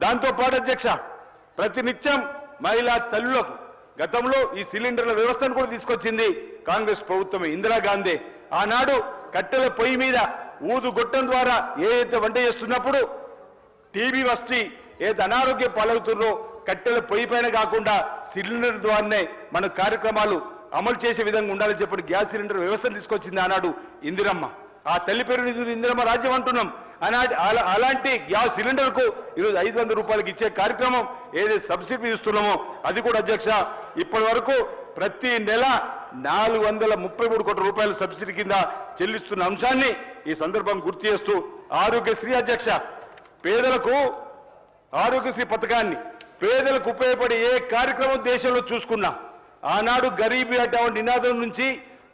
దాంతో పాటు అధ్యక్ష ప్రతినిత్యం మహిళా తల్లులకు గతంలో ఈ సిలిండర్ల వ్యవస్థను కూడా తీసుకొచ్చింది కాంగ్రెస్ ప్రభుత్వమే, ఇందిరాగాంధీ. ఆనాడు కట్టెల పొయ్యి మీద ఊదు గొట్టం ద్వారా ఏదైతే వంట చేస్తున్నప్పుడు టీబీ వస్తే ఏదైతే అనారోగ్యం పాలవుతుందో కట్టెల పొయ్యి పైన కాకుండా సిలిండర్ ద్వారానే మన కార్యక్రమాలు అమలు చేసే విధంగా ఉండాలని చెప్పి గ్యాస్ సిలిండర్ వ్యవస్థను తీసుకొచ్చింది ఆనాడు ఇందిరమ్మ. ఆ తల్లి పేరు ఇందిరమ్మ రాజ్యం అంటున్నాం. అలాంటి గ్యాస్ సిలిండర్ కు ఈరోజు 500 రూపాయలకి ఇచ్చే కార్యక్రమం ఏదైతే సబ్సిడీ ఇస్తున్నామో అది కూడా అధ్యక్ష ఇప్పటి వరకు ప్రతి నెల 433 కోట్ల రూపాయల సబ్సిడీ కింద చెల్లిస్తున్న అంశాన్ని ఈ సందర్భం గుర్తు చేస్తూ ఆరోగ్యశ్రీ అధ్యక్ష పేదలకు ఆరోగ్యశ్రీ పథకాన్ని పేదలకు ఉపయోగపడే ఏ కార్యక్రమం దేశంలో చూసుకున్నా ఆనాడు గరీబీ హఠావో నినాదం నుంచి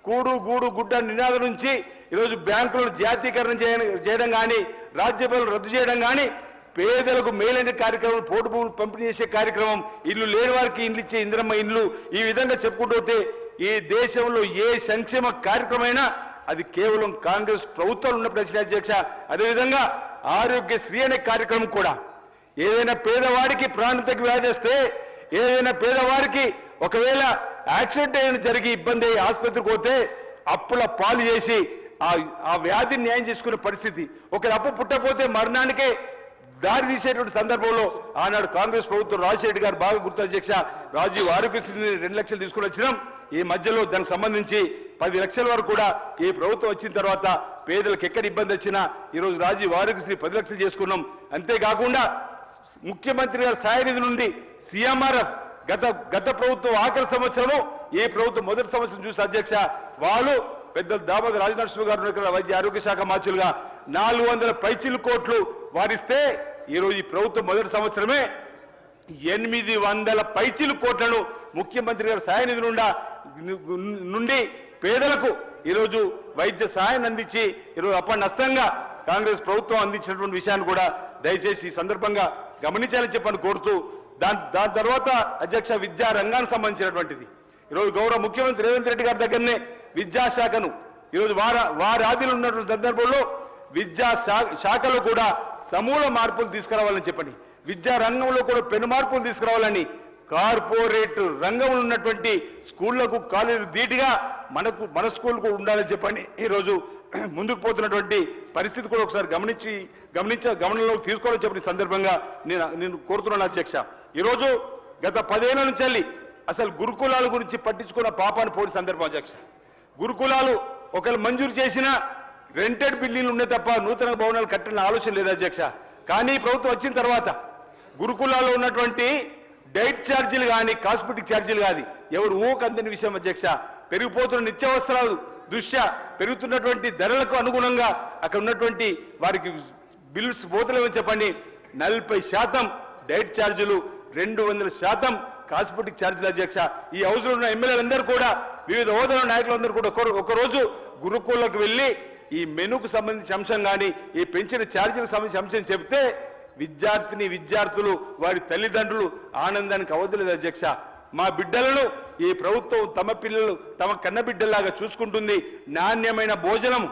కూడు గూడు గుడ్డ నినాదం నుంచి ఈరోజు బ్యాంకులను జాతీకరణ చేయడం కానీ రాజ్యసభలు రద్దు చేయడం కానీ పేదలకు మేలైన కార్యక్రమం పోటు భూములు పంపిణీ చేసే కార్యక్రమం ఇల్లు లేని వారికి ఇల్లు ఇచ్చే ఇందిరమ్మ ఇల్లు ఈ విధంగా చెప్పుకుంటూ పోతే ఈ దేశంలో ఏ సంక్షేమ కార్యక్రమైనా అది కేవలం కాంగ్రెస్ ప్రభుత్వం ఉన్నప్పుడు అధ్యక్ష. అదేవిధంగా ఆరోగ్యశ్రీ అనే కార్యక్రమం కూడా ఏదైనా పేదవాడికి ప్రాణాంతక వ్యాధి వస్తే ఏదైనా పేదవాడికి ఒకవేళ యాక్సిడెంట్ అయిన జరిగి ఇబ్బంది అయ్యి ఆసుపత్రికి పోతే అప్పుల పాలు చేసి ఆ వ్యాధిని న్యాయం చేసుకునే పరిస్థితి, ఒక అప్పు పుట్టపోతే మరణానికే దారి తీసేటువంటి సందర్భంలో ఆనాడు కాంగ్రెస్ ప్రభుత్వం రాజశేఖర్ గారు బాగా గుర్తు అధ్యక్ష రాజీవ్ ఆరోగ్యశ్రీని 2 లక్షలు తీసుకుని వచ్చినాం. ఈ మధ్యలో దానికి సంబంధించి 10 లక్షల వరకు కూడా ఈ ప్రభుత్వం వచ్చిన తర్వాత పేదలకు ఎక్కడ ఇబ్బంది వచ్చినా ఈరోజు రాజీవ్ ఆరోగ్యశ్రీ 10 లక్షలు చేసుకున్నాం. అంతేకాకుండా ముఖ్యమంత్రి గారి సహాయ నిధి నుండి సిఎంఆర్ఎఫ్ గత ప్రభుత్వం ఆఖరి సంవత్సరము ఈ ప్రభుత్వం మొదటి సంవత్సరం చూసి అధ్యక్ష వాళ్ళు పెద్దలు దామోదర్ రాజనరసింహ గారు వైద్య ఆరోగ్య శాఖ మార్చులుగా 400 పైచిలు కోట్లు వారిస్తే ఈరోజు ఈ ప్రభుత్వం మొదటి సంవత్సరమే 800 పైచిలు కోట్లను ముఖ్యమంత్రి గారి సహాయ నిధి నుండి పేదలకు ఈరోజు వైద్య సహాయాన్ని అందించి ఈరోజు అపనష్టంగా కాంగ్రెస్ ప్రభుత్వం అందించినటువంటి విషయాన్ని కూడా దయచేసి ఈ సందర్భంగా గమనించాలని చెప్పని కోరుతూ దాని తర్వాత అధ్యక్ష విద్యా రంగానికి సంబంధించినటువంటిది ఈరోజు గౌరవ ముఖ్యమంత్రి రేవంత్ రెడ్డి గారి దగ్గరనే విద్యాశాఖను ఈరోజు వారి ఆధీనంలో ఉన్నటువంటి సందర్భంలో విద్యా శాఖలో కూడా సమూల మార్పులు తీసుకురావాలని చెప్పండి, విద్యా రంగంలో కూడా పెను మార్పులు తీసుకురావాలని కార్పొరేట్ రంగంలో ఉన్నటువంటి స్కూళ్లకు కాలేజీలు ధీటుగా మన స్కూల్కు ఉండాలని చెప్పండి ఈరోజు ముందుకు పోతున్నటువంటి పరిస్థితి కూడా ఒకసారి గమనంలోకి తీసుకోవాలని చెప్పిన సందర్భంగా నేను కోరుతున్నాను అధ్యక్ష. ఈరోజు గత 10 ఏళ్ల నుంచి వెళ్ళి అసలు గురుకులాల గురించి పట్టించుకున్న పాపాన్ని పోయిన సందర్భం అధ్యక్ష. గురుకులాలు ఒకవేళ మంజూరు చేసిన రెంటెడ్ బిల్డింగ్లు ఉన్నాయి తప్ప నూతన భవనాలు కట్టిన ఆలోచన లేదు అధ్యక్ష. కానీ ప్రభుత్వం వచ్చిన తర్వాత గురుకులాల్లో ఉన్నటువంటి డైట్ ఛార్జీలు కానీ కాస్మెటిక్ ఛార్జీలు కానీ ఎవరు ఊకందని విషయం అధ్యక్ష. పెరిగిపోతున్న నిత్యావసరాలు దృష్ట్యా పెరుగుతున్నటువంటి ధరలకు అనుగుణంగా అక్కడ ఉన్నటువంటి వారికి బిల్స్ పోతలేమని చెప్పండి 40% డైట్ ఛార్జీలు 200% కాస్మెటిక్ ఛార్జీలు అధ్యక్ష. ఈ హౌస్లో ఉన్న ఎమ్మెల్యేలందరూ కూడా వివిధ హోదాల నాయకులందరూ కూడా ఒకరోజు గురుకులకు వెళ్ళి ఈ మెనూకు సంబంధించిన అంశం కానీ ఈ పెంచిన ఛార్జీలకు సంబంధించిన అంశం చెప్తే విద్యార్థులు వారి తల్లిదండ్రులు ఆనందానికి అవధులేదు అధ్యక్ష. మా బిడ్డలను ఈ ప్రభుత్వం తమ పిల్లలు తమ కన్న బిడ్డల్లాగా చూసుకుంటుంది, నాణ్యమైన భోజనం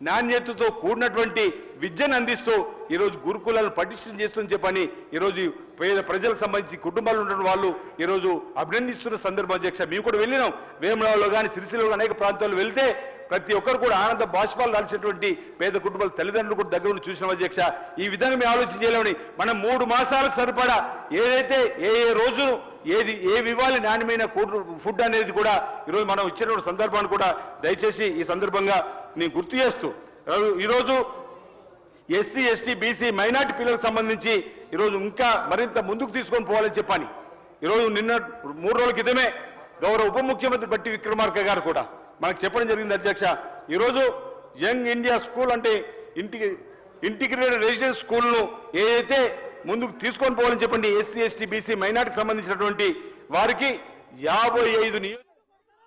నాణ్యతతో కూడినటువంటి విద్యను అందిస్తూ ఈరోజు గురుకులాలను పటిష్టం చేస్తుందని చెప్పని ఈరోజు పేద ప్రజలకు సంబంధించి కుటుంబాలు ఉన్న వాళ్ళు ఈరోజు అభినందిస్తున్న సందర్భం అధ్యక్ష. మేము కూడా వెళ్ళినాం, వేములవాడలో కానీ సిరిసిల్లలో అనేక ప్రాంతాల్లో వెళ్తే ప్రతి ఒక్కరు కూడా ఆనంద బాష్పాలు దాల్చినటువంటి పేద కుటుంబాల తల్లిదండ్రులు కూడా దగ్గర ఉండి చూసిన అధ్యక్ష. ఈ విధంగా మేము ఆలోచన చేయలేమని మనం 3 మాసాలకు సరిపడా ఏదైతే ఏ రోజు ఏవి ఇవ్వాలి నాణ్యమైన ఫుడ్ అనేది కూడా ఈరోజు మనం ఇచ్చిన సందర్భాన్ని కూడా దయచేసి ఈ సందర్భంగా నేను గుర్తు చేస్తూ ఈరోజు ఎస్సీ ఎస్టీ బీసీ మైనార్టీ పిల్లలకు సంబంధించి ఈరోజు ఇంకా మరింత ముందుకు తీసుకొని పోవాలని చెప్పని ఈరోజు నిన్న 3 రోజుల క్రితమే గౌరవ ఉప ముఖ్యమంత్రి బట్టి విక్రమార్క గారు కూడా మనకు చెప్పడం జరిగింది అధ్యక్ష. ఈరోజు యంగ్ ఇండియా స్కూల్ అంటే ఇంటిగ్రేటెడ్ రెసిడెన్స్ స్కూల్ను ఏదైతే ముందుకు తీసుకొని పోవాలని చెప్పండి ఎస్సీ ఎస్టీ బీసీ మైనార్టీకి సంబంధించినటువంటి వారికి 55